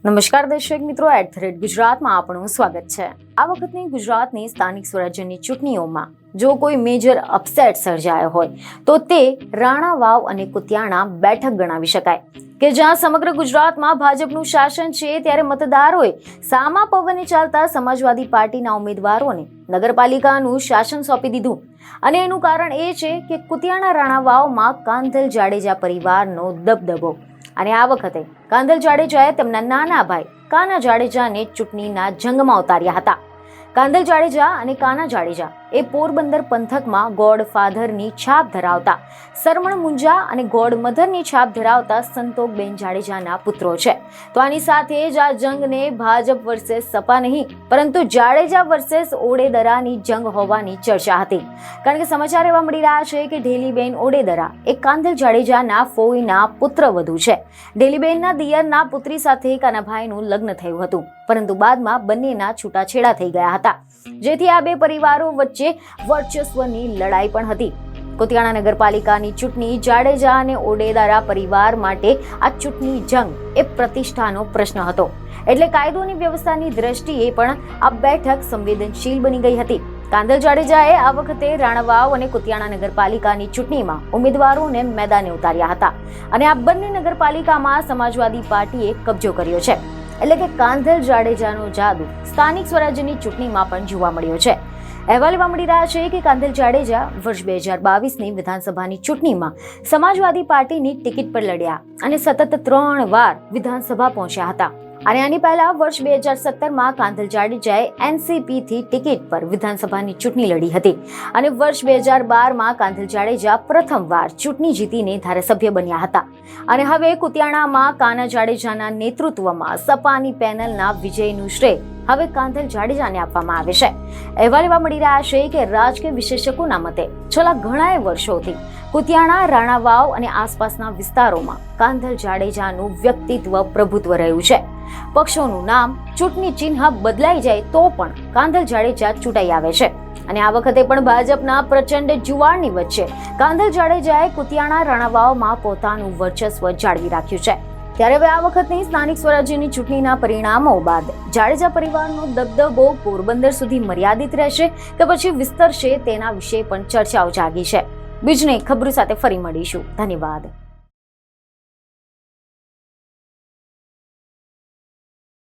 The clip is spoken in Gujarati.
નમસ્કાર દર્શક મિત્રો, @ગુજરાતમાં આપનું સ્વાગત છે। આ વખતની ગુજરાતની સ્થાનિક સ્વરાજ્યની ચૂંટણીઓમાં જો કોઈ મેજર અપસેટ સર્જાયો હોય તો તે રાણા વાવ અને કુતિયાણા બેઠક ગણાવી શકાય કે જ્યાં સમગ્ર ગુજરાતમાં ભાજપનું શાસન છે, ત્યારે મતદારોએ સામા પવને ચાલતા સમાજવાદી પાર્ટીના ઉમેદવારોને નગરપાલિકાનું શાસન સોંપી દીધું। અને એનું કારણ એ છે કે કુતિયાણા રાણા વાવમાં કાંધલ જાડેજા પરિવારનો દબદબો। અને આ વખતે કાંધલ જાડેજાએ તેમના નાના ભાઈ કાના જાડેજાને ચૂંટણીના જંગમાં ઉતાર્યા હતા। કાંધલ જાડેજા અને કાના જાડેજા એ પોરબંદર પંથકમાં ગોડ ફાધરની છાપ ધરાવતા સરમણ મુંજા અને ગોડ મધરની છાપ ધરાવતા સંતોકબેન જાડેજાના પુત્રો છે। તો આની સાથે જ આ જંગને ભાજપ વર્સેસ સપા નહીં પરંતુ જાડેજા વર્સેસ ઓડેદરાની જંગ હોવાની ચર્ચા હતી, કારણ કે સમાચાર એવા મળી રહ્યા છે કે ઢેલીબેન ઓડેદરા એ કાંધલ જાડેજાના ફોઈના પુત્રવધુ છે। ઢેલીબેનના દિયરના પુત્રી સાથે કાનાભાઈનું લગ્ન થયું હતું, પરંતુ બાદમાં બંનેના છૂટાછેડા થઈ ગયા હતા, જેથી આ બે પરિવારો વચ્ચે વર્ચસ્વની લડાઈ પણ હતી। કુતિયાણા નગરપાલિકાની ચૂંટણી જાડેજા અને ઓડેદરા પરિવાર માટે આ ચૂંટણી જંગ એ પ્રતિષ્ઠાનો પ્રશ્ન હતો, એટલે કાયદોની વ્યવસ્થાની દ્રષ્ટિએ પણ આ બેઠક સંવેદનશીલ બની ગઈ હતી। કાંધલ જાડેજાએ આ વખતે રાણાવાવ અને કુતિયાણા નગરપાલિકાની ચૂંટણીમાં ઉમેદવારોને મેદાને ઉતાર્યા હતા અને આ બંને નગરપાલિકામાં સમાજવાદી પાર્ટીએ કબજો કર્યો છે, એટલે કે કાંધલ જાડેજાનો જાદુ સ્થાનિક સ્વરાજ્યની ચૂંટણીમાં પણ જોવા મળ્યો છે। અહેવાલ એવા મળી રહ્યા છે કે કાંધલ જાડેજા વર્ષ 2022ની વિધાનસભાની ચૂંટણીમાં સમાજવાદી પાર્ટીની ટિકિટ પર લડ્યા અને સતત 3 વાર વિધાનસભા પહોંચ્યા હતા। અને આની પહેલા વર્ષ 2017માં કાંધલ જાડેજાએ એનસીપીથી ટિકિટ પર વિધાનસભાની ચૂંટણી લડી હતી અને વર્ષ 2012માં કાંધલ જાડેજા પ્રથમવાર ચૂંટણી જીતીને ધારાસભ્ય બન્યા હતા। અને હવે કુતિયાણામાં કાના જાડેજાના નેતૃત્વમાં સપાની પેનલના વિજયનું શ્રેય હવે કાંધલ જાડેજાને આપવામાં આવે છે। અહેવાલ એવા મળી રહ્યા છે કે રાજકીય વિશેષકોના મતે છેલ્લા ઘણા વર્ષોથી કુતિયાણા, રાણાવાવ અને આસપાસના વિસ્તારોમાં કાંધલ જાડેજાનું વ્યક્તિત્વ પ્રભુત્વ રહ્યું છે। પક્ષોનું નામ, ચૂંટણી ચિહ્ન બદલાઈ જાય તો પણ કાંધલ જાડેજા ચૂંટાઈ આવે છે। અને આ વખતે પણ ભાજપના પ્રચંડ જુવાળની વચ્ચે કાંધલ જાડેજાએ કુતિયાણા, રાણાવાવમાં પોતાનું વર્ચસ્વ જાળવી રાખ્યું છે। ત્યારે હવે આ વખતની સ્થાનિક સ્વરાજ્યની ચૂંટણીના પરિણામો બાદ જાડેજા પરિવારનો દબદબો પોરબંદર સુધી મર્યાદિત રહેશે કે પછી વિસ્તરશે, તેના વિશે પણ ચર્ચાઓ જાગી છે। બીજની ખબરો સાથે ફરી મળીશું। ધન્યવાદ।